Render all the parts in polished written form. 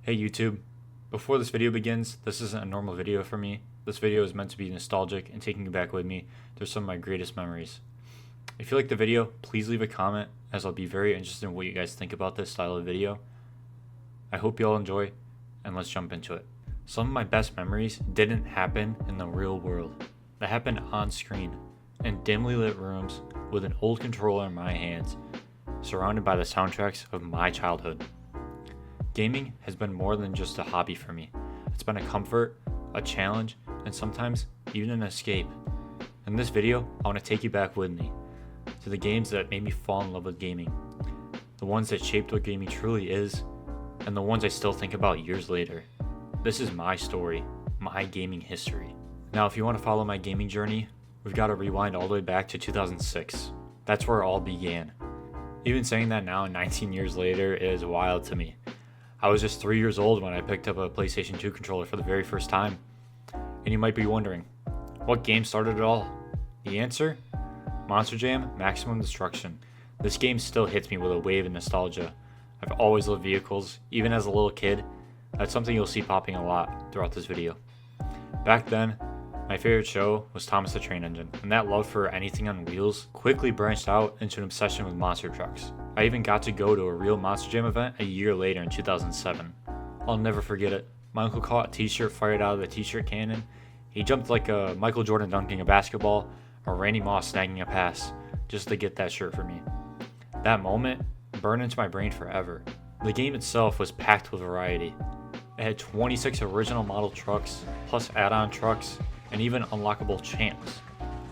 Hey YouTube, before this video begins, this isn't a normal video for me. This video is meant to be nostalgic and taking you back with me through some of my greatest memories. If you like the video, please leave a comment, as I'll be very interested in what you guys think about this style of video. I hope you all enjoy, and let's jump into it. Some of my best memories didn't happen in the real world. They happened on screen, in dimly lit rooms with an old controller in my hands, surrounded by the soundtracks of my childhood. Gaming has been more than just a hobby for me. It's been a comfort, a challenge, and sometimes even an escape. In this video, I want to take you back with me to the games that made me fall in love with gaming, the ones that shaped what gaming truly is, and the ones I still think about years later. This is my story, my gaming history. Now, if you want to follow my gaming journey, we've got to rewind all the way back to 2006. That's where it all began. Even saying that now, 19 years later, is wild to me. I was just 3 years old when I picked up a PlayStation 2 controller for the very first time. And you might be wondering, what game started it all? The answer? Monster Jam Maximum Destruction. This game still hits me with a wave of nostalgia. I've always loved vehicles, even as a little kid. That's something you'll see popping a lot throughout this video. Back then, my favorite show was Thomas the Train Engine, and that love for anything on wheels quickly branched out into an obsession with monster trucks. I even got to go to a real Monster Jam event a year later in 2007. I'll never forget it. My uncle caught a t-shirt fired out of the t-shirt cannon. He jumped like a Michael Jordan dunking a basketball, or Randy Moss snagging a pass, just to get that shirt for me. That moment burned into my brain forever. The game itself was packed with variety. It had 26 original model trucks, plus add-on trucks, and even unlockable champs,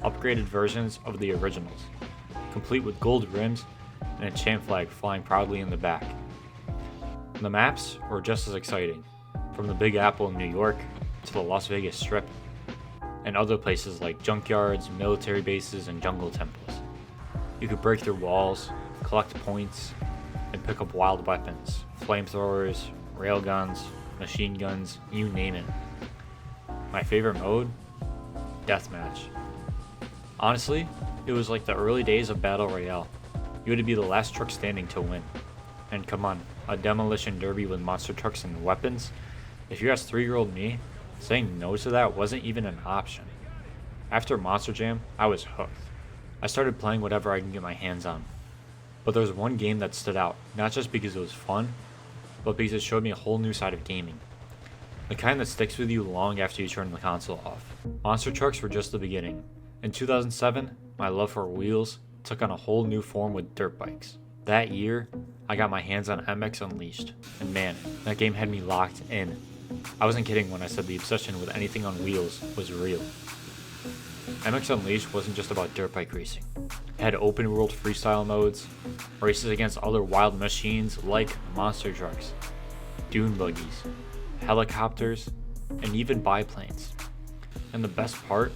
upgraded versions of the originals, complete with gold rims and a champ flag flying proudly in the back. The maps were just as exciting, from the Big Apple in New York to the Las Vegas Strip, and other places like junkyards, military bases, and jungle temples. You could break through walls, collect points, and pick up wild weapons, flamethrowers, railguns, machine guns, you name it. My favorite mode? Deathmatch. Honestly, it was like the early days of Battle Royale. You had to be the last truck standing to win. And come on, a demolition derby with monster trucks and weapons? If you asked 3-year-old me, saying no to that wasn't even an option. After Monster Jam, I was hooked. I started playing whatever I can get my hands on. But there was one game that stood out, not just because it was fun, but because it showed me a whole new side of gaming. The kind that sticks with you long after you turn the console off. Monster trucks were just the beginning. In 2007, my love for wheels took on a whole new form with dirt bikes. That year, I got my hands on MX Unleashed, and man, that game had me locked in. I wasn't kidding when I said the obsession with anything on wheels was real. MX Unleashed wasn't just about dirt bike racing. It had open world freestyle modes, races against other wild machines like monster trucks, dune buggies, helicopters, and even biplanes. And the best part,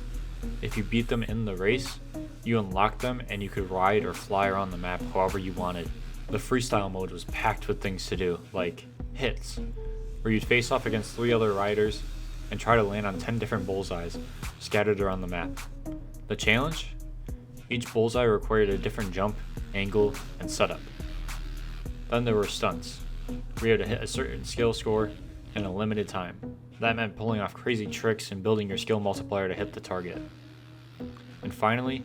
if you beat them in the race, you unlocked them and you could ride or fly around the map however you wanted. The freestyle mode was packed with things to do, like hits, where you'd face off against 3 other riders and try to land on 10 different bullseyes scattered around the map. The challenge? Each bullseye required a different jump, angle, and setup. Then there were stunts, where you had to hit a certain skill score in a limited time. That meant pulling off crazy tricks and building your skill multiplier to hit the target. And finally,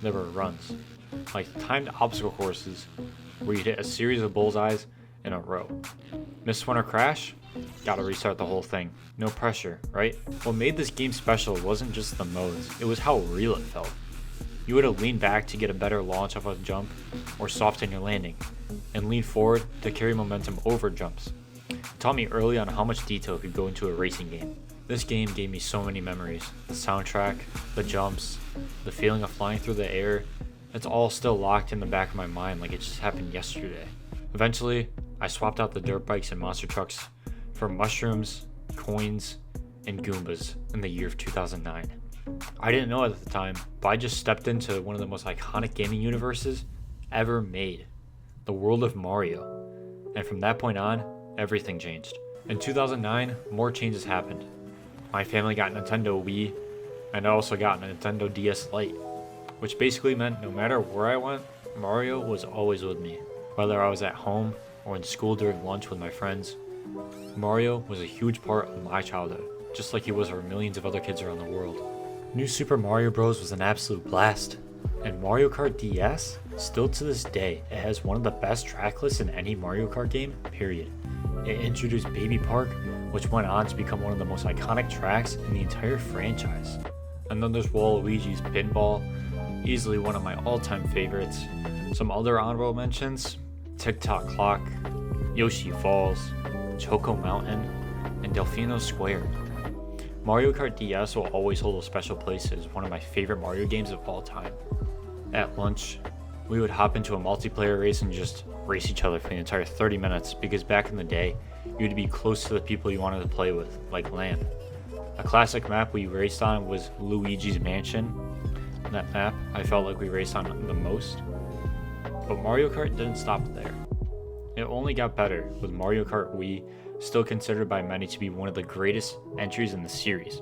there were runs, like timed obstacle courses, where you'd hit a series of bullseyes in a row. Miss one or crash? Gotta restart the whole thing. No pressure, right? What made this game special wasn't just the modes, it was how real it felt. You would have leaned back to get a better launch off a jump, or soften your landing, and lean forward to carry momentum over jumps. It taught me early on how much detail could go into a racing game. This game gave me so many memories. The soundtrack, the jumps, the feeling of flying through the air, it's all still locked in the back of my mind like it just happened yesterday. Eventually, I swapped out the dirt bikes and monster trucks for mushrooms, coins, and Goombas in the year of 2009. I didn't know at the time, but I just stepped into one of the most iconic gaming universes ever made, the world of Mario. And from that point on, everything changed. In 2009, more changes happened. My family got Nintendo Wii, and I also got a Nintendo DS Lite, which basically meant no matter where I went, Mario was always with me. Whether I was at home or in school during lunch with my friends, Mario was a huge part of my childhood, just like he was for millions of other kids around the world. New Super Mario Bros. Was an absolute blast, and Mario Kart DS, still to this day, it has one of the best track lists in any Mario Kart game, period. It introduced Baby Park, which went on to become one of the most iconic tracks in the entire franchise. And then there's Waluigi's Pinball, easily one of my all-time favorites. Some other honorable mentions: Tick-Tock Clock, Yoshi Falls, Choco Mountain, and Delfino Square. Mario Kart DS will always hold a special place as one of my favorite Mario games of all time. At lunch, we would hop into a multiplayer race and just race each other for the entire 30 minutes because back in the day, you had to be close to the people you wanted to play with, like LAN. A classic map we raced on was Luigi's Mansion. On that map, I felt like we raced on the most. But Mario Kart didn't stop there. It only got better, with Mario Kart Wii still considered by many to be one of the greatest entries in the series.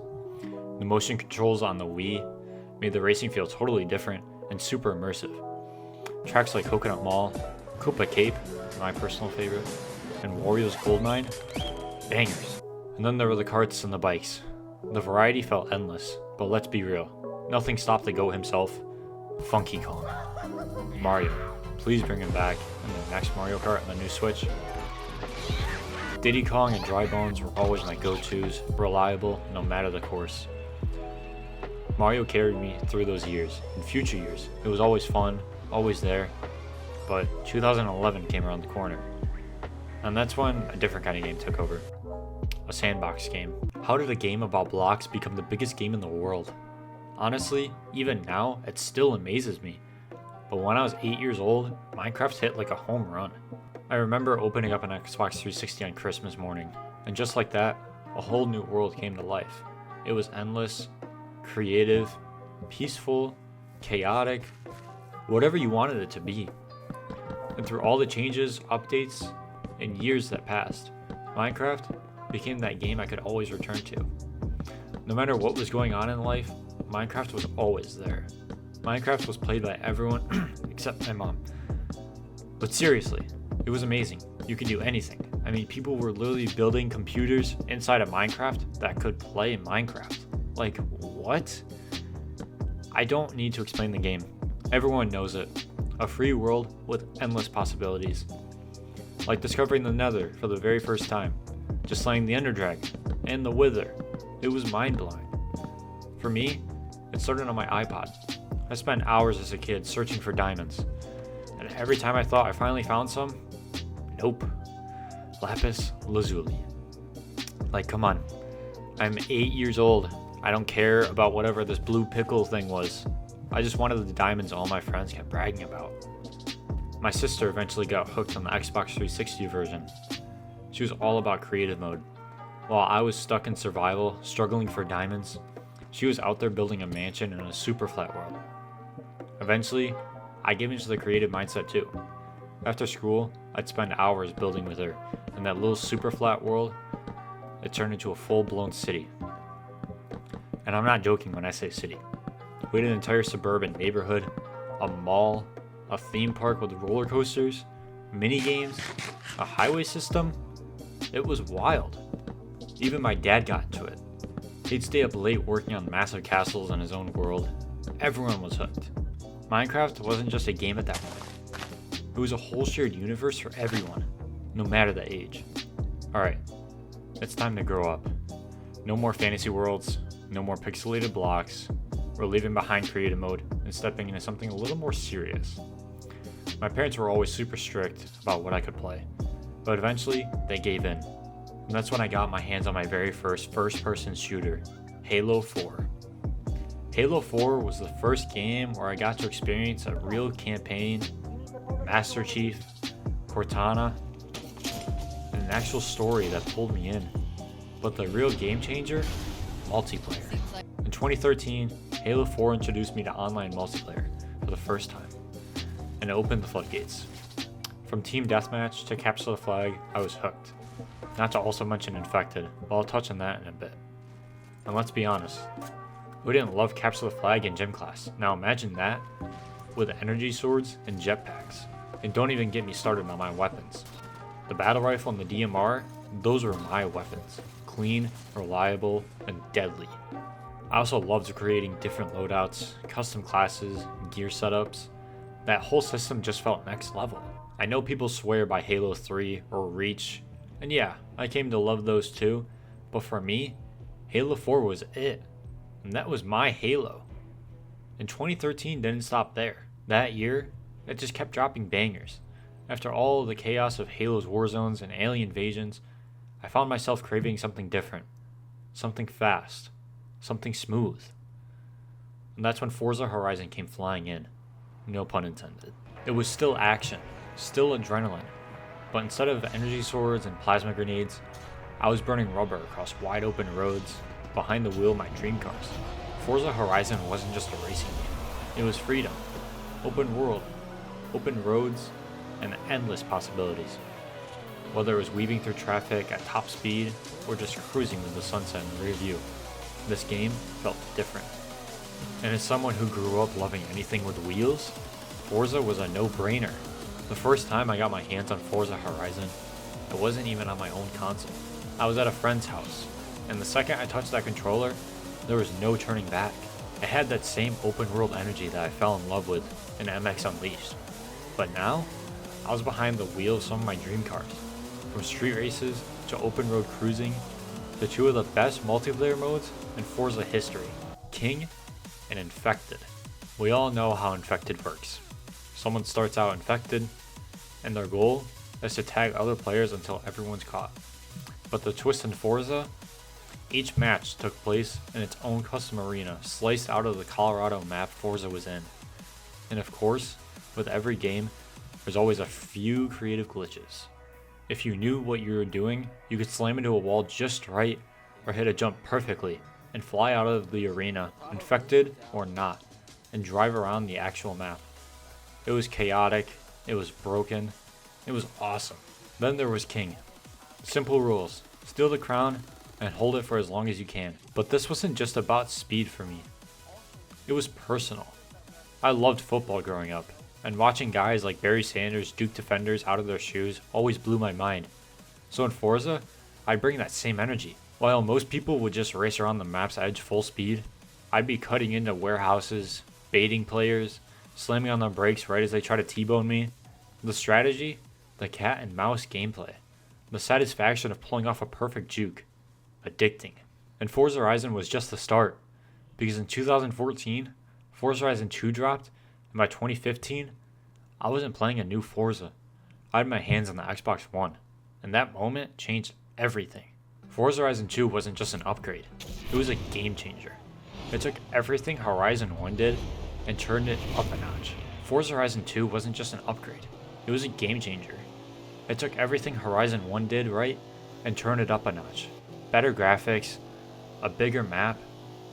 The motion controls on the Wii made the racing feel totally different and super immersive. Tracks like Coconut Mall, Koopa Cape, my personal favorite, and Warriyo's Gold Mine, bangers. And then there were the karts and the bikes. The variety felt endless, but let's be real, nothing stopped the GOAT himself, Funky Kong. Mario, please bring him back in the next Mario Kart on the new Switch. Diddy Kong and Dry Bones were always my go-tos, reliable no matter the course. Mario carried me through those years. In future years, it was always fun, always there, but 2011 came around the corner. And that's when a different kind of game took over. A sandbox game. How did a game about blocks become the biggest game in the world? Honestly, even now, it still amazes me. But when I was 8 years old, Minecraft hit like a home run. I remember opening up an Xbox 360 on Christmas morning, and just like that, a whole new world came to life. It was endless, creative, peaceful, chaotic, whatever you wanted it to be. And through all the changes, updates, and years that passed, Minecraft became that game I could always return to. No matter what was going on in life, Minecraft was always there. Minecraft was played by everyone except my mom. But seriously, it was amazing. You could do anything. I mean, people were literally building computers inside of Minecraft that could play Minecraft. Like, what? I don't need to explain the game. Everyone knows it. A free world with endless possibilities. Like discovering the Nether for the very first time. Just slaying the Ender Dragon and the Wither. It was mind-blowing. For me, it started on my iPod. I spent hours as a kid searching for diamonds. And every time I thought I finally found some, nope. Lapis lazuli. Like, come on. I'm 8 years old. I don't care about whatever this blue pickle thing was. I just wanted the diamonds all my friends kept bragging about. My sister eventually got hooked on the Xbox 360 version. She was all about creative mode. While I was stuck in survival, struggling for diamonds, she was out there building a mansion in a super flat world. Eventually, I gave into the creative mindset too. After school, I'd spend hours building with her, and that little super flat world, it turned into a full-blown city. And I'm not joking when I say city. We had an entire suburban neighborhood, a mall, a theme park with roller coasters, mini games, a highway system. It was wild. Even my dad got into it. He'd stay up late working on massive castles in his own world. Everyone was hooked. Minecraft wasn't just a game at that point. It was a whole shared universe for everyone, no matter the age. Alright, it's time to grow up. No more fantasy worlds, no more pixelated blocks. We're leaving behind creative mode and stepping into something a little more serious. My parents were always super strict about what I could play, but eventually they gave in. And that's when I got my hands on my very first-person shooter, Halo 4. Halo 4 was the first game where I got to experience a real campaign, Master Chief, Cortana, and an actual story that pulled me in. But the real game changer? Multiplayer. In 2013, Halo 4 introduced me to online multiplayer for the first time, and it opened the floodgates. From Team Deathmatch to Capture the Flag, I was hooked. Not to also mention Infected, but I'll touch on that in a bit. And let's be honest, who didn't love Capture the Flag in gym class? Now imagine that with energy swords and jetpacks. And don't even get me started on my weapons. The battle rifle and the DMR, those were my weapons. Clean, reliable, and deadly. I also loved creating different loadouts, custom classes, gear setups. That whole system just felt next level. I know people swear by Halo 3 or Reach, and yeah, I came to love those too, but for me, Halo 4 was it, and that was my Halo. And 2013 didn't stop there. That year, it just kept dropping bangers. After all the chaos of Halo's war zones and alien invasions, I found myself craving something different, something fast, something smooth. And that's when Forza Horizon came flying in, no pun intended. It was still action, still adrenaline, but instead of energy swords and plasma grenades, I was burning rubber across wide open roads, behind the wheel of my dream cars. Forza Horizon wasn't just a racing game, it was freedom, open world, open roads, and endless possibilities. Whether it was weaving through traffic at top speed, or just cruising with the sunset in the rear view, this game felt different. And as someone who grew up loving anything with wheels, Forza was a no-brainer. The first time I got my hands on Forza Horizon, it wasn't even on my own console. I was at a friend's house, and the second I touched that controller, there was no turning back. It had that same open world energy that I fell in love with in MX Unleashed. But now, I was behind the wheel of some of my dream cars. From street races to open road cruising, to two of the best multiplayer modes in Forza history, King and Infected. We all know how Infected works. Someone starts out infected, and their goal is to tag other players until everyone's caught. But the twist in Forza, each match took place in its own custom arena sliced out of the Colorado map Forza was in. And of course, with every game, there's always a few creative glitches. If you knew what you were doing, you could slam into a wall just right or hit a jump perfectly and fly out of the arena, infected or not, and drive around the actual map. It was chaotic, it was broken, it was awesome. Then there was King. Simple rules, steal the crown and hold it for as long as you can. But this wasn't just about speed for me. It was personal. I loved football growing up, and watching guys like Barry Sanders duke defenders out of their shoes always blew my mind. So in Forza, I'd bring that same energy. While most people would just race around the map's edge full speed, I'd be cutting into warehouses, baiting players, slamming on the brakes right as they try to T-bone me. The strategy, the cat and mouse gameplay, the satisfaction of pulling off a perfect juke, addicting. And Forza Horizon was just the start, because in 2014, Forza Horizon 2 dropped, and by 2015, I wasn't playing a new Forza. I had my hands on the Xbox One, and that moment changed everything. Forza Horizon 2 wasn't just an upgrade, it was a game changer. It took everything Horizon 1 did and turned it up a notch. Forza Horizon 2 wasn't just an upgrade, it was a game changer. It took everything Horizon 1 did right and turned it up a notch. Better graphics, a bigger map,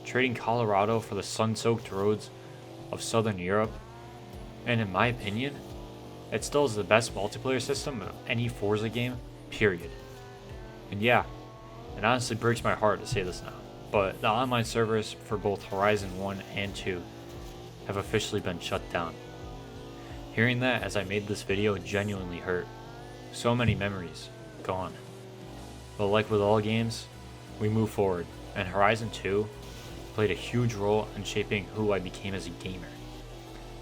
trading Colorado for the sun-soaked roads of Southern Europe, and in my opinion, it still is the best multiplayer system of any Forza game, period. And yeah, it honestly breaks my heart to say this now, but the online servers for both Horizon 1 and 2 have officially been shut down. Hearing that as I made this video genuinely hurt. So many memories gone. But like with all games, we move forward, and Horizon 2 played a huge role in shaping who I became as a gamer.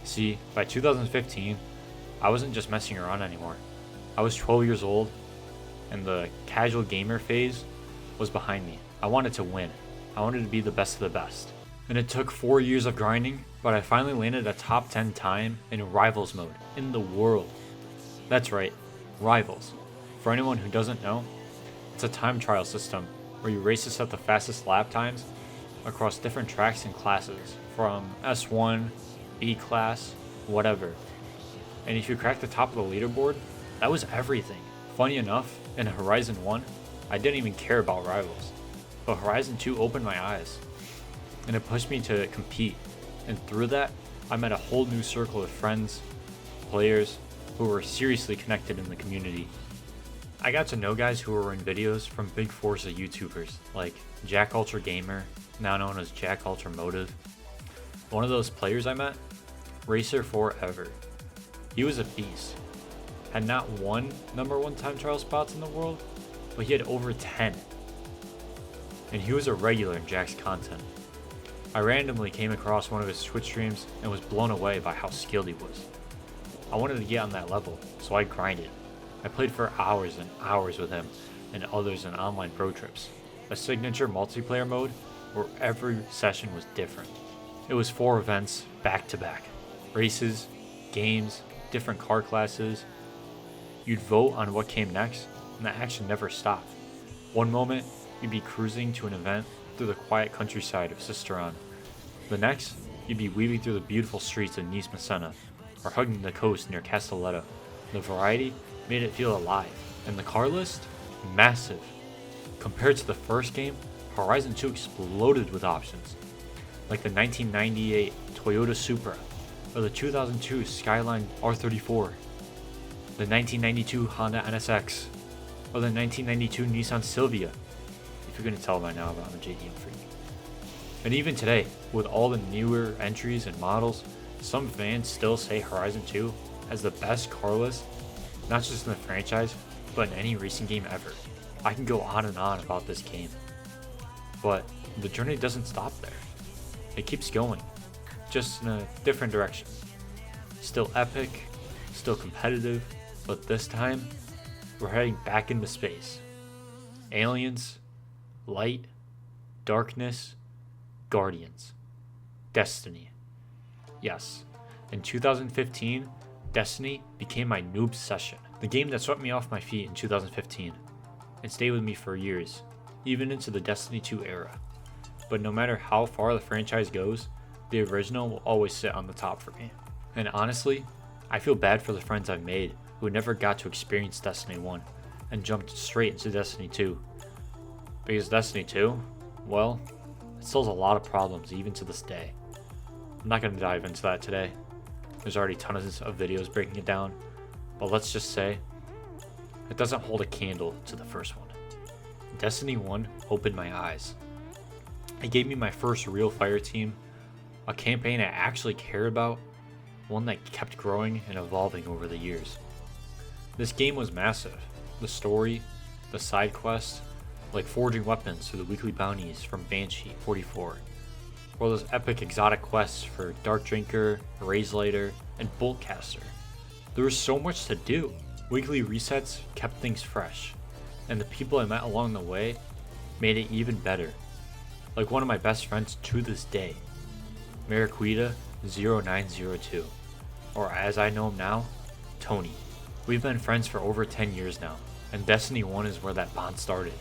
See, by 2015, I wasn't just messing around anymore. I was 12 years old, and the casual gamer phase was behind me. I wanted to win. I wanted to be the best of the best. And it took 4 years of grinding, but I finally landed a top 10 time in Rivals mode in the world. That's right, Rivals. For anyone who doesn't know, it's a time trial system where you race to set the fastest lap times across different tracks and classes, from S1, B class, whatever. And if you crack the top of the leaderboard, that was everything. Funny enough, in Horizon 1, I didn't even care about Rivals. But Horizon 2 opened my eyes, and it pushed me to compete. And through that, I met a whole new circle of friends, players, who were seriously connected in the community. I got to know guys who were in videos from big Forza YouTubers, like Jack Ultra Gamer, now known as Jack Ultra Motive. One of those players I met, Racer Forever. He was a beast. Had not one #1 time trial spots in the world, but he had over 10. And he was a regular in Jack's content. I randomly came across one of his Twitch streams and was blown away by how skilled he was. I wanted to get on that level, so I grinded. I played for hours and hours with him and others in online pro trips, a signature multiplayer mode where every session was different. It was 4 events back to back, races, games, different car classes. You'd vote on what came next, and the action never stopped. One moment, you'd be cruising to an event through the quiet countryside of Cisteron. The next, you'd be weaving through the beautiful streets of Nice Messena, or hugging the coast near Castelletto. The variety made it feel alive, and the car list? Massive. Compared to the first game, Horizon 2 exploded with options, like the 1998 Toyota Supra, or the 2002 Skyline R34, the 1992 Honda NSX, or the 1992 Nissan Silvia. If you're gonna tell by now, I'm a JDM freak. And even today, with all the newer entries and models, some fans still say Horizon 2 has the best car list, not just in the franchise, but in any racing game ever. I can go on and on about this game, but the journey doesn't stop there. It keeps going, just in a different direction. Still epic, still competitive, but this time, we're heading back into space. Aliens, light, darkness, guardians, destiny. Yes, in 2015, Destiny became my new obsession. The game that swept me off my feet in 2015 and stayed with me for years, even into the Destiny 2 era. But no matter how far the franchise goes, the original will always sit on the top for me. And honestly, I feel bad for the friends I've made who never got to experience Destiny 1 and jumped straight into Destiny 2. Because Destiny 2, well, it still has a lot of problems even to this day. I'm not going to dive into that today. There's already tons of videos breaking it down, but let's just say it doesn't hold a candle to the first one. Destiny 1 opened my eyes. It gave me my first real fire team, a campaign I actually cared about, one that kept growing and evolving over the years. This game was massive. The story, the side quests, like forging weapons through the weekly bounties from Banshee 44, or those epic exotic quests for Dark Drinker, Raise Lighter, and Boltcaster. There was so much to do. Weekly resets kept things fresh, and the people I met along the way made it even better. Like one of my best friends to this day, Mariquita0902, or as I know him now, Tony. We've been friends for over 10 years now, and Destiny 1 is where that bond started.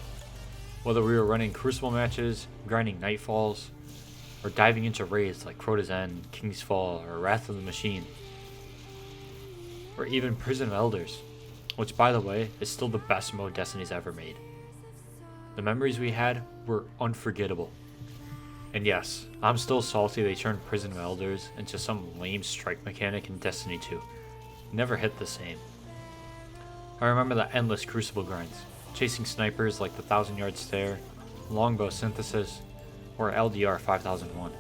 Whether we were running Crucible matches, grinding Nightfalls, or diving into raids like Crota's End, King's Fall, or Wrath of the Machine, or even Prison of Elders, which by the way is still the best mode Destiny's ever made. The memories we had were unforgettable. And yes, I'm still salty they turned Prison of Elders into some lame strike mechanic in Destiny 2. Never hit the same. I remember the endless Crucible grinds, chasing snipers like the 1,000-yard stare, longbow synthesis, or LDR 5001,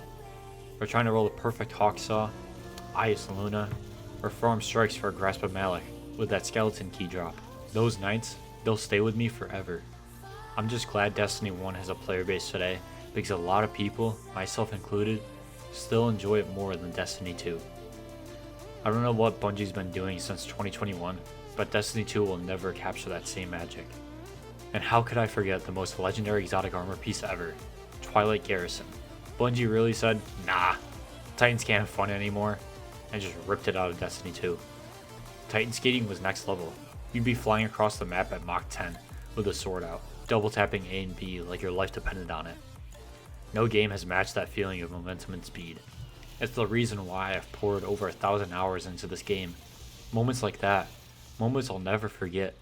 or trying to roll the perfect Hawksaw, Ice Luna, or farm strikes for a Grasp of Malak with that skeleton key drop. Those nights, they'll stay with me forever. I'm just glad Destiny 1 has a player base today, because a lot of people, myself included, still enjoy it more than Destiny 2. I don't know what Bungie's been doing since 2021, but Destiny 2 will never capture that same magic. And how could I forget the most legendary exotic armor piece ever, Twilight Garrison. Bungie really said, nah, Titans can't have fun anymore, and just ripped it out of Destiny 2. Titan skating was next level. You'd be flying across the map at Mach 10 with a sword out, double tapping A and B like your life depended on it. No game has matched that feeling of momentum and speed. It's the reason why I've poured over 1,000 hours into this game. Moments like that, moments I'll never forget.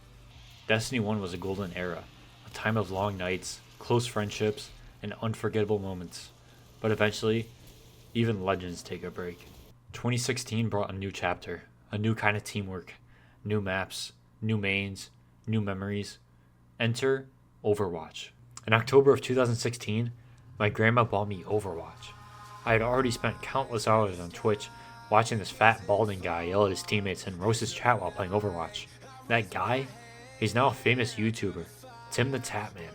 Destiny 1 was a golden era, a time of long nights, close friendships, and unforgettable moments. But eventually, even legends take a break. 2016 brought a new chapter, a new kind of teamwork, new maps, new mains, new memories. Enter Overwatch. In October of 2016, my grandma bought me Overwatch. I had already spent countless hours on Twitch watching this fat balding guy yell at his teammates and roast his chat while playing Overwatch. That guy? He's now a famous YouTuber, Tim the Tap Man.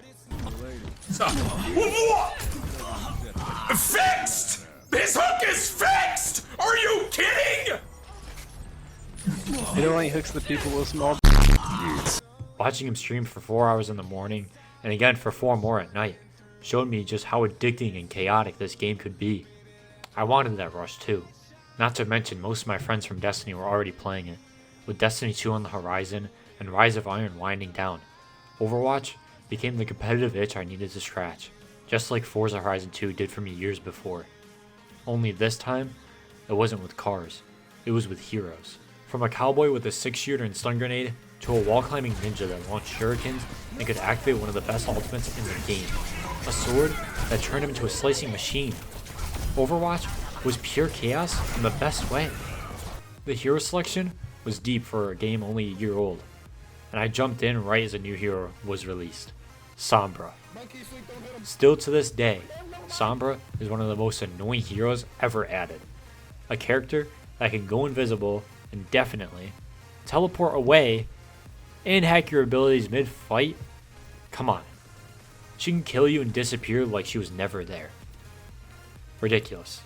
Fixed! This hook is fixed! Are you kidding? It only hooks the people with small. Watching him stream for 4 hours in the morning and again for 4 more at night showed me just how addicting and chaotic this game could be. I wanted that rush too. Not to mention most of my friends from Destiny were already playing it, with Destiny 2 on the horizon and Rise of Iron winding down. Overwatch became the competitive itch I needed to scratch, just like Forza Horizon 2 did for me years before. Only this time, it wasn't with cars, it was with heroes. From a cowboy with a 6-shooter and stun grenade, to a wall-climbing ninja that launched shurikens and could activate one of the best ultimates in the game. A sword that turned him into a slicing machine. Overwatch was pure chaos in the best way. The hero selection was deep for a game only a year old, and I jumped in right as a new hero was released, Sombra. Still to this day, Sombra is one of the most annoying heroes ever added. A character that can go invisible indefinitely, teleport away, and hack your abilities mid-fight? Come on. She can kill you and disappear like she was never there. Ridiculous.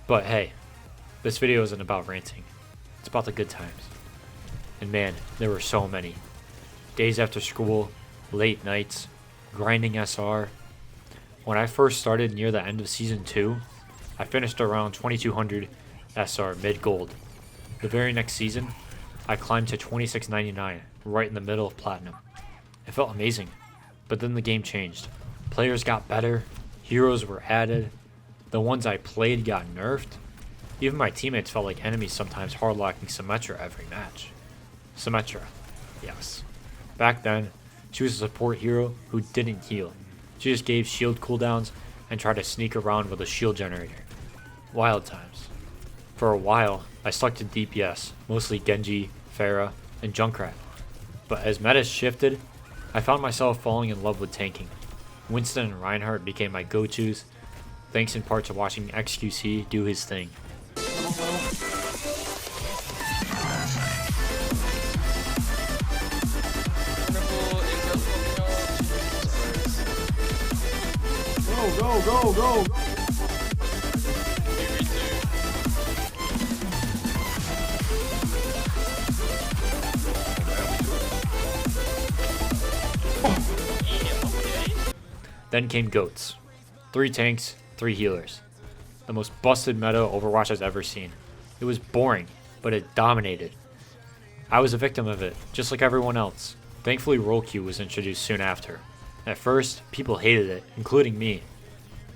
But hey, this video isn't about ranting. It's about the good times. And man, there were so many. Days after school, late nights, grinding SR. When I first started near the end of Season 2, I finished around 2200 SR mid-gold. The very next season, I climbed to 2699, right in the middle of Platinum. It felt amazing, but then the game changed. Players got better, heroes were added, the ones I played got nerfed. Even my teammates felt like enemies sometimes hardlocking Symmetra every match. Symmetra, yes. Back then, she was a support hero who didn't heal. She just gave shield cooldowns and tried to sneak around with a shield generator. Wild times. For a while, I stuck to DPS, mostly Genji, Pharah, and Junkrat. But as meta shifted, I found myself falling in love with tanking. Winston and Reinhardt became my go-tos, thanks in part to watching XQC do his thing. Go, go, go! Then came GOATs. 3 tanks, 3 healers. The most busted meta Overwatch has ever seen. It was boring, but it dominated. I was a victim of it, just like everyone else. Thankfully role queue was introduced soon after. At first, people hated it, including me.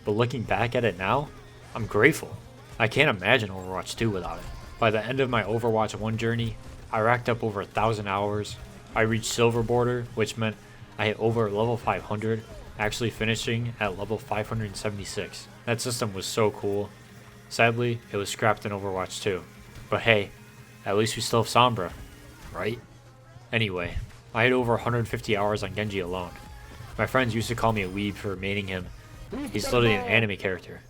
But looking back at it now, I'm grateful. I can't imagine Overwatch 2 without it. By the end of my Overwatch 1 journey, I racked up over 1,000 hours. I reached silver border, which meant I hit over level 500, actually finishing at level 576. That system was so cool. Sadly, it was scrapped in Overwatch 2. But hey, at least we still have Sombra, right? Anyway, I had over 150 hours on Genji alone. My friends used to call me a weeb for maining him. He's literally an anime character.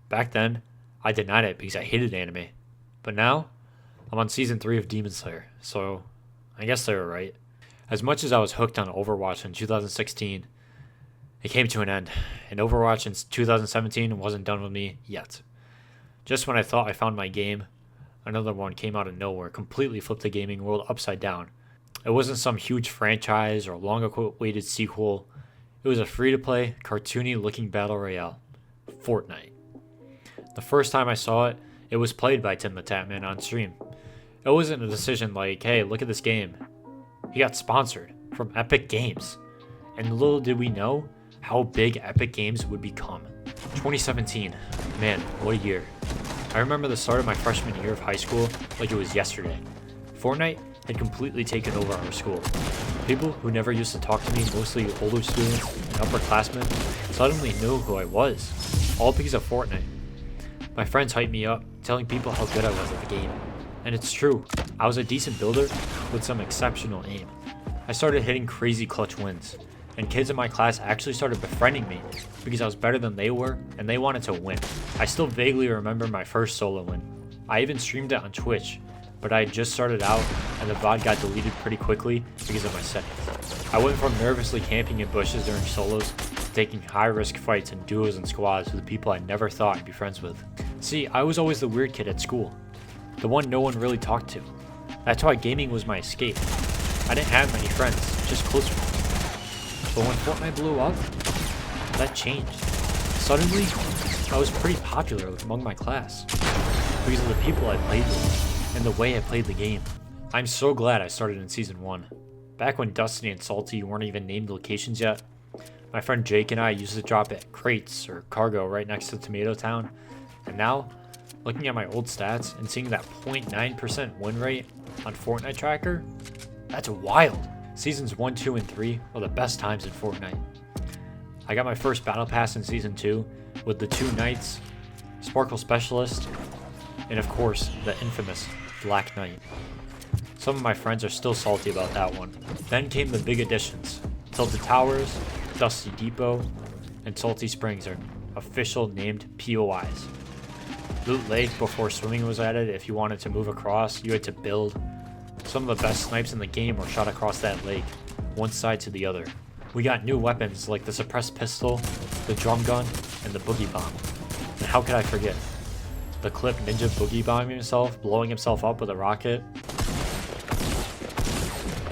Back then, I denied it because I hated anime. But now, I'm on Season 3 of Demon Slayer, so I guess they were right. As much as I was hooked on Overwatch in 2016, it came to an end, and Overwatch in 2017 wasn't done with me yet. Just when I thought I found my game, another one came out of nowhere, completely flipped the gaming world upside down. It wasn't some huge franchise or long-awaited sequel. It was a free-to-play, cartoony-looking battle royale, Fortnite. The first time I saw it, it was played by Tim the Tatman on stream. It wasn't a decision like, hey, look at this game. He got sponsored from Epic Games. And little did we know how big Epic Games would become. 2017, man, what a year. I remember the start of my freshman year of high school like it was yesterday. Fortnite had completely taken over our school. People who never used to talk to me, mostly older students and upperclassmen, suddenly knew who I was, all because of Fortnite. My friends hyped me up, telling people how good I was at the game. And it's true, I was a decent builder with some exceptional aim. I started hitting crazy clutch wins, and kids in my class actually started befriending me because I was better than they were and they wanted to win. I still vaguely remember my first solo win. I even streamed it on Twitch, but I had just started out and the VOD got deleted pretty quickly because of my settings. I went from nervously camping in bushes during solos to taking high-risk fights in duos and squads with people I never thought I'd be friends with. See, I was always the weird kid at school, the one no one really talked to. That's why gaming was my escape. I didn't have many friends, just close ones. But when Fortnite blew up, that changed. Suddenly, I was pretty popular among my class because of the people I played with and the way I played the game. I'm so glad I started in Season 1. Back when Destiny and Salty weren't even named locations yet, my friend Jake and I used to drop at Crates or Cargo right next to Tomato Town, and now, looking at my old stats and seeing that 0.9% win rate on Fortnite Tracker, that's wild. Seasons 1, 2, and 3 were the best times in Fortnite. I got my first Battle Pass in Season 2 with the 2 Knights, Sparkle Specialist, and of course, the infamous Black Knight. Some of my friends are still salty about that one. Then came the big additions. Tilted Towers, Dusty Depot, and Salty Springs are official named POIs. Loot Lake before swimming was added. If you wanted to move across, you had to build. Some of the best snipes in the game were shot across that lake, one side to the other. We got new weapons like the suppressed pistol, the drum gun, and the boogie bomb. And how could I forget? The clip ninja boogie bombing himself, blowing himself up with a rocket.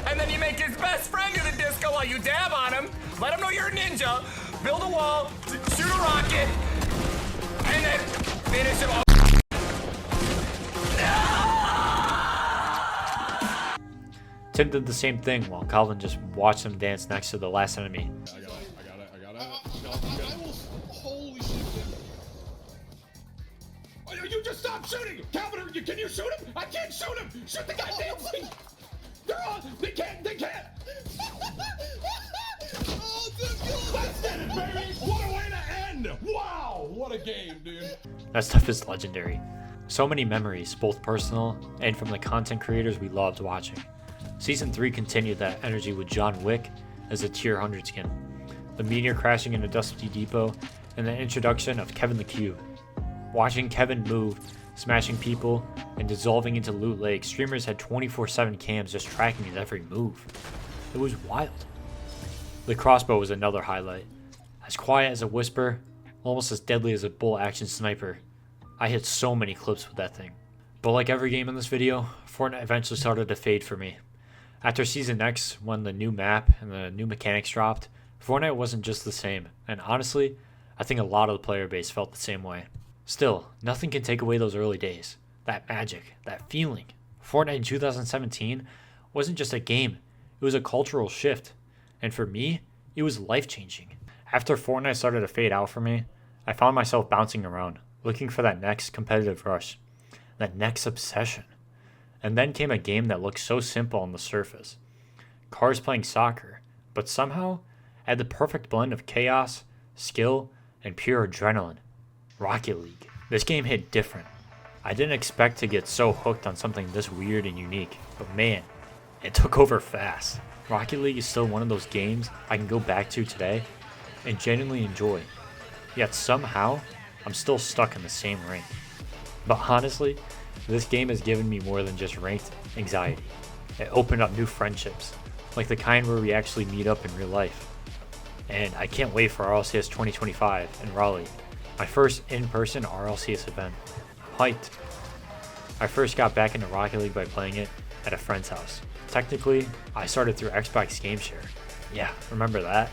And then you make his best friend do the disco while you dab on him. Let him know you're a ninja. Build a wall, shoot a rocket, and then finish him off. Tim did the same thing while Calvin just watched him dance next to the last enemy. I got it. No, I will. Holy shit. Oh, you just stop shooting! Calvin, can you shoot him? I can't shoot him! Shoot the goddamn thing! They're on! They can't! Oh, that's it, baby! What a way to end! Wow! What a game, dude! That stuff is legendary. So many memories, both personal and from the content creators we loved watching. Season 3 continued that energy with John Wick as a tier 100 skin, the meteor crashing into Dusty Depot, and the introduction of Kevin the Cube. Watching Kevin move, smashing people, and dissolving into Loot Lake, streamers had 24/7 cams just tracking his every move. It was wild. The crossbow was another highlight. As quiet as a whisper, almost as deadly as a bolt-action sniper. I hit so many clips with that thing. But like every game in this video, Fortnite eventually started to fade for me. After Season X, when the new map and the new mechanics dropped, Fortnite wasn't just the same, and honestly, I think a lot of the player base felt the same way. Still, nothing can take away those early days. That magic, that feeling. Fortnite in 2017 wasn't just a game, it was a cultural shift. And for me, it was life-changing. After Fortnite started to fade out for me, I found myself bouncing around, looking for that next competitive rush, that next obsession. And then came a game that looked so simple on the surface. Cars playing soccer, but somehow had the perfect blend of chaos, skill, and pure adrenaline. Rocket League. This game hit different. I didn't expect to get so hooked on something this weird and unique, but man, it took over fast. Rocket League is still one of those games I can go back to today and genuinely enjoy. Yet somehow, I'm still stuck in the same rank. But honestly, this game has given me more than just ranked anxiety. It opened up new friendships, like the kind where we actually meet up in real life. And I can't wait for RLCS 2025 in Raleigh, my first in-person RLCS event. Hyped. I first got back into Rocket League by playing it at a friend's house. Technically, I started through Xbox Game Share. Yeah, remember that?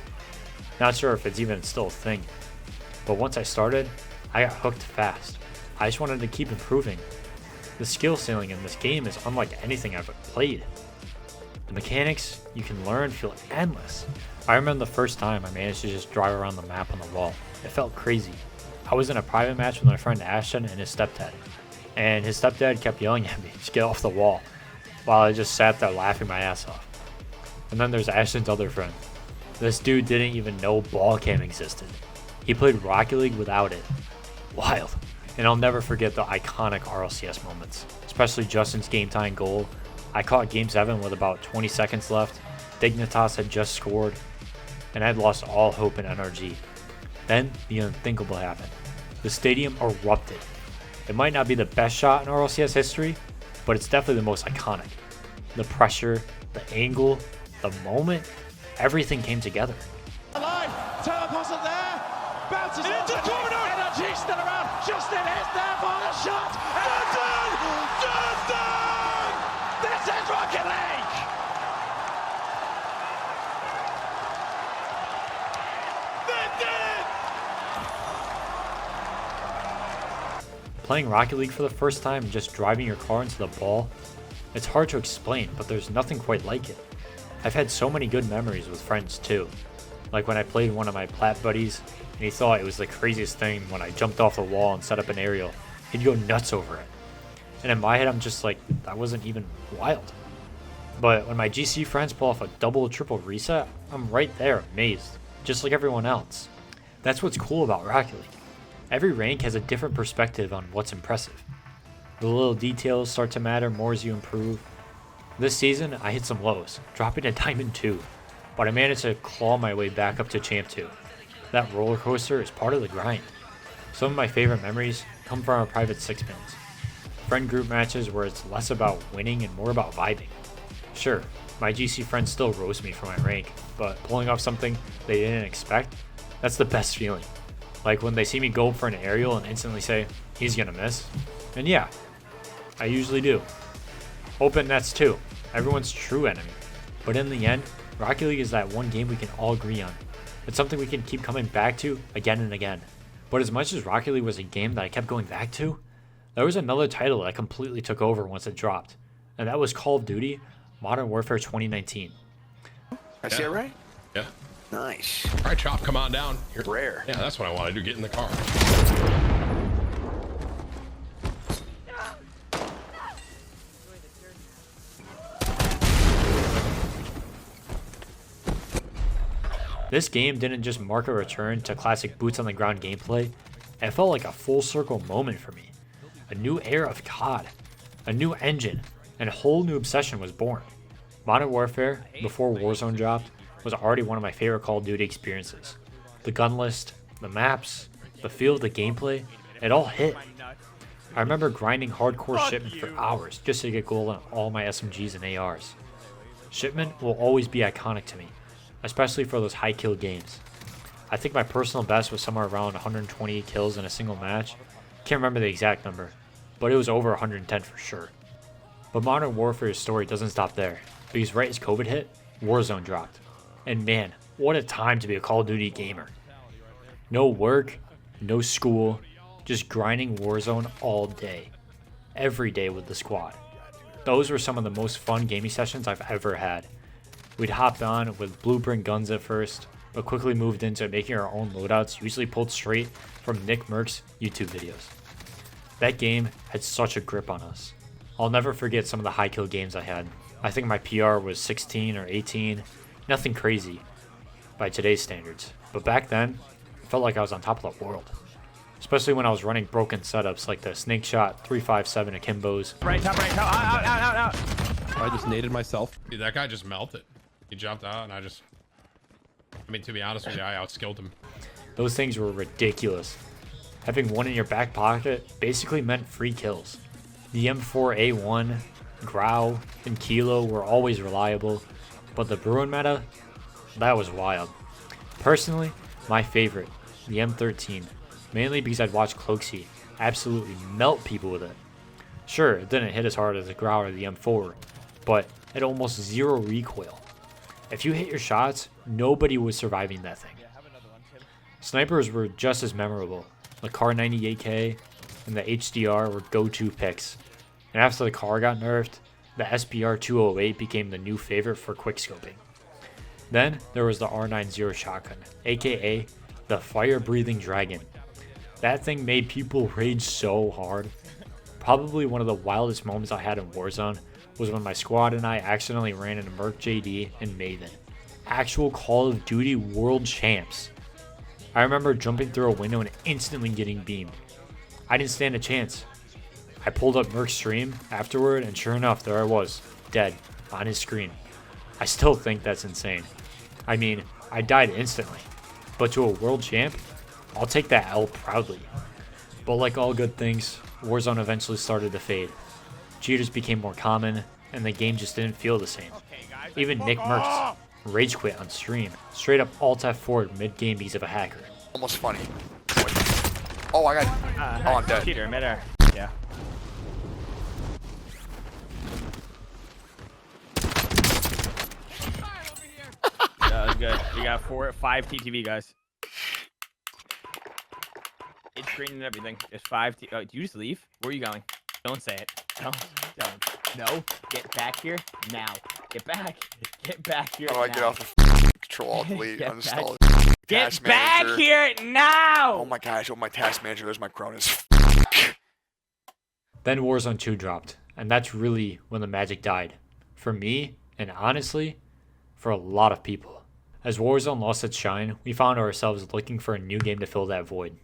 Not sure if it's even still a thing. But once I started, I got hooked fast. I just wanted to keep improving. The skill ceiling in this game is unlike anything I've played. The mechanics you can learn feel endless. I remember the first time I managed to just drive around the map on the wall. It felt crazy. I was in a private match with my friend Ashton and his stepdad. And his stepdad kept yelling at me, just get off the wall, while I just sat there laughing my ass off. And then there's Ashton's other friend. This dude didn't even know ball cam existed. He played Rocket League without it. Wild. And I'll never forget the iconic RLCS moments, especially Justin's game time goal. I caught Game 7 with about 20 seconds left. Dignitas had just scored, and I'd lost all hope and NRG. Then the unthinkable happened. The stadium erupted. It might not be the best shot in RLCS history, but it's definitely the most iconic. the pressure, the angle, the moment, everything came together. Alive, Turp wasn't there, bounces into the corner, energy still around, Justin is there for the shot, Justin! This is Rocket League! They did it! Playing Rocket League for the first time and just driving your car into the ball, it's hard to explain, but there's nothing quite like it. I've had so many good memories with friends too. Like when I played one of my Plat buddies, and he thought it was the craziest thing when I jumped off the wall and set up an aerial. He'd go nuts over it. And in my head, I'm just like, that wasn't even wild. But when my GC friends pull off a double or triple reset, I'm right there, amazed, just like everyone else. That's what's cool about Rocket League. Every rank has a different perspective on what's impressive. The little details start to matter more as you improve. This season, I hit some lows, dropping to Diamond 2, but I managed to claw my way back up to Champ 2. That roller coaster is part of the grind. Some of my favorite memories come from our private 6-mans. Friend group matches where it's less about winning and more about vibing. Sure, my GC friends still roast me for my rank, but pulling off something they didn't expect, that's the best feeling. Like when they see me go for an aerial and instantly say, he's gonna miss. And yeah, I usually do. Open nets too, everyone's true enemy. But in the end, Rocket League is that one game we can all agree on. It's something we can keep coming back to again and again. But as much as Rocket League was a game that I kept going back to, there was another title that completely took over once it dropped. And that was Call of Duty Modern Warfare 2019. I see it right? Yeah. Nice. All right, Chop, come on down. You're Rare. Yeah, that's what I want to do. Get in the car. This game didn't just mark a return to classic boots on the ground gameplay, it felt like a full circle moment for me. A new era of COD, a new engine, and a whole new obsession was born. Modern Warfare, before Warzone dropped, was already one of my favorite Call of Duty experiences. The gun list, the maps, the feel of the gameplay, it all hit. I remember grinding hardcore Shipment for hours just to get gold on all my SMGs and ARs. Shipment will always be iconic to me, especially for those high kill games. I think my personal best was somewhere around 128 kills in a single match. Can't remember the exact number, but it was over 110 for sure. But Modern Warfare's story doesn't stop there, because right as COVID hit, Warzone dropped. And man, what a time to be a Call of Duty gamer. No work, no school, just grinding Warzone all day. Every day with the squad. Those were some of the most fun gaming sessions I've ever had. We'd hop on with blueprint guns at first, but quickly moved into making our own loadouts, usually pulled straight from Nick Merck's YouTube videos. That game had such a grip on us. I'll never forget some of the high kill games I had. I think my PR was 16 or 18, nothing crazy by today's standards. But back then, it felt like I was on top of the world. Especially when I was running broken setups like the snake shot 357 akimbos. Right top, out. I just naded myself. Dude, that guy just melted. He jumped out, and I mean, to be honest with you, I outskilled him. Those things were ridiculous. Having one in your back pocket basically meant free kills. The M4A1, Grau, and Kilo were always reliable, but the Bruin meta, that was wild. Personally, my favorite, the M13, mainly because I'd watch Cloaksy absolutely melt people with it. Sure, it didn't hit as hard as the Grau or the M4, but it had almost zero recoil. If you hit your shots, nobody was surviving that thing. Snipers were just as memorable. The Kar 98K and the HDR were go-to picks. And after the Kar got nerfed, the SPR 208 became the new favorite for quickscoping. Then there was the R90 shotgun, aka the fire-breathing dragon. That thing made people rage so hard. Probably one of the wildest moments I had in Warzone was when my squad and I accidentally ran into Merc JD and Maven. Actual Call of Duty world champs. I remember jumping through a window and instantly getting beamed. I didn't stand a chance. I pulled up Merc's stream afterward and sure enough, there I was, dead, on his screen. I still think that's insane. I mean, I died instantly. But to a world champ, I'll take that L proudly. But like all good things, Warzone eventually started to fade. Cheaters became more common, and the game just didn't feel the same. Even Nick Merckx rage quit on stream, straight up alt F4 mid-game because of a hacker. Almost funny. Oh, I got. Oh, I'm dead. Cheater, midair. Yeah. That was good. You got 5 TTV, guys. It's green and everything. There's 5 oh, do you just leave? Where are you going? Don't say it. Don't. No. Get back here now. Get back. Get back here How do I now. get off the control alt delete Get uninstall? Get Task back manager. here now! Oh my gosh! Oh my task manager. There's my Cronus. Then Warzone 2 dropped, and that's really when the magic died. For me, and honestly, for a lot of people. As Warzone lost its shine, we found ourselves looking for a new game to fill that void.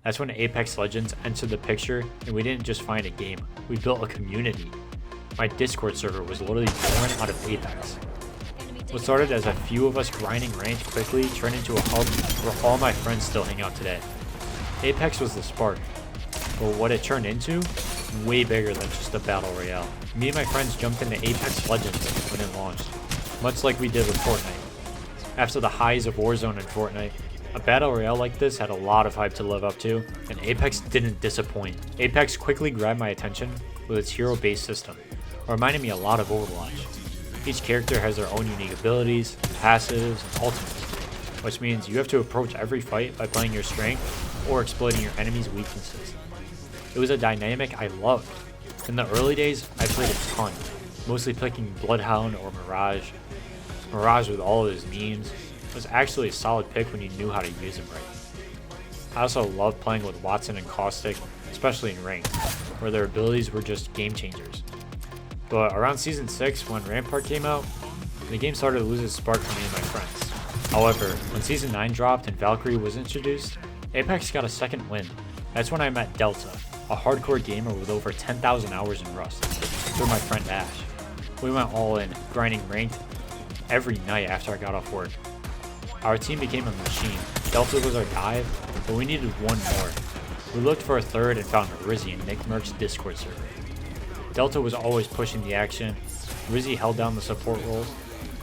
That's when Apex Legends entered the picture, and we didn't just find a game, we built a community. My Discord server was literally born out of Apex. What started as a few of us grinding ranked quickly turned into a hub where all my friends still hang out today. Apex was the spark, but what it turned into, way bigger than just a battle royale. Me and my friends jumped into Apex Legends when it launched, much like we did with Fortnite. After the highs of Warzone and Fortnite, a battle royale like this had a lot of hype to live up to, and Apex didn't disappoint. Apex quickly grabbed my attention with its hero-based system. It reminded me a lot of Overwatch. Each character has their own unique abilities, passives, and ultimates, which means you have to approach every fight by playing your strength or exploiting your enemy's weaknesses. It was a dynamic I loved. In the early days, I played a ton, mostly picking Bloodhound or Mirage. Mirage with all of his memes was actually a solid pick when you knew how to use him right. I also loved playing with Wattson and Caustic, especially in ranked, where their abilities were just game changers. But around Season 6, when Rampart came out, the game started to lose its spark for me and my friends. However, when Season 9 dropped and Valkyrie was introduced, Apex got a second win. That's when I met Delta, a hardcore gamer with over 10,000 hours in Rust, through my friend Ash. We went all in, grinding ranked every night after I got off work. Our team became a machine. Delta was our dive, but we needed one more. We looked for a third and found Rizzy in Nick Merck's Discord server. Delta was always pushing the action, Rizzy held down the support roles,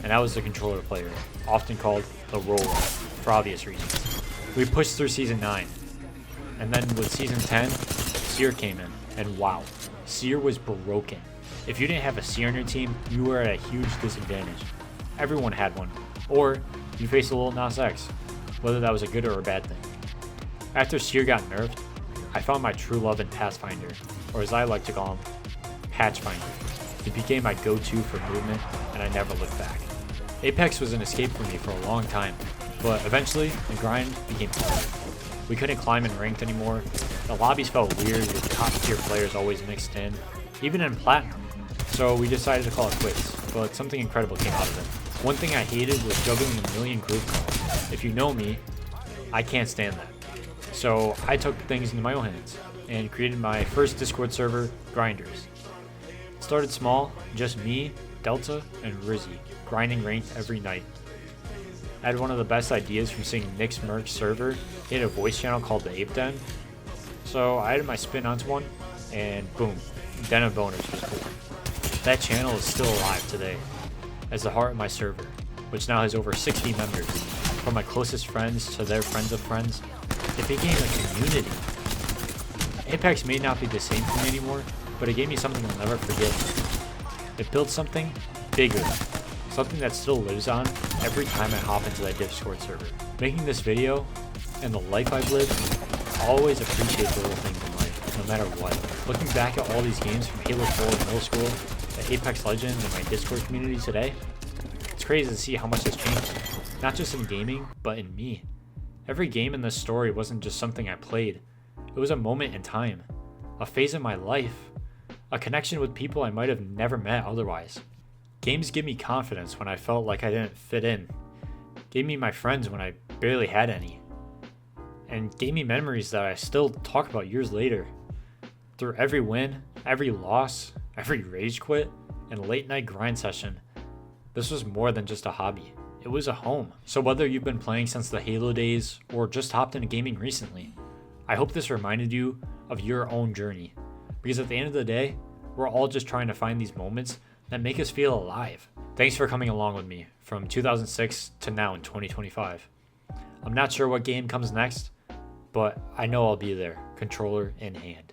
and I was the controller player, often called the roller, for obvious reasons. We pushed through Season 9, and then with Season 10, Seer came in, and wow, Seer was broken. If you didn't have a Seer on your team, you were at a huge disadvantage. Everyone had one, or you faced a little Nas X, whether that was a good or a bad thing. After Seer got nerfed, I found my true love in Pathfinder, or as I like to call him, Patchfinder. It became my go-to for movement, and I never looked back. Apex was an escape for me for a long time, but eventually, the grind became hard. We couldn't climb in ranked anymore, the lobbies felt weird with top-tier players always mixed in, even in Platinum, so we decided to call it quits, but something incredible came out of it. One thing I hated was juggling a million group calls. If you know me, I can't stand that. So I took things into my own hands, and created my first Discord server, Grinders. It started small, just me, Delta, and Rizzy, grinding ranked every night. I had one of the best ideas from seeing Nick's Merch server. He had a voice channel called the Ape Den. So I added my spin onto one, and boom, Den of Boners was born. That channel is still alive today, as the heart of my server, which now has over 60 members. From my closest friends to their friends of friends, it became a community. Apex may not be the same for me anymore, but it gave me something I'll never forget. It built something bigger, something that still lives on every time I hop into that Discord server. Making this video, and the life I've lived, I always appreciate the little things in life, no matter what. Looking back at all these games from Halo 4 in middle school, to Apex Legends and my Discord community today, it's crazy to see how much has changed. Not just in gaming, but in me. Every game in this story wasn't just something I played. It was a moment in time, a phase in my life, a connection with people I might have never met otherwise. Games give me confidence when I felt like I didn't fit in, gave me my friends when I barely had any, and gave me memories that I still talk about years later. Through every win, every loss, every rage quit, and late night grind session, this was more than just a hobby. It was a home. So whether you've been playing since the Halo days or just hopped into gaming recently, I hope this reminded you of your own journey. Because at the end of the day, we're all just trying to find these moments that make us feel alive. Thanks for coming along with me from 2006 to now in 2025. I'm not sure what game comes next, but I know I'll be there, controller in hand.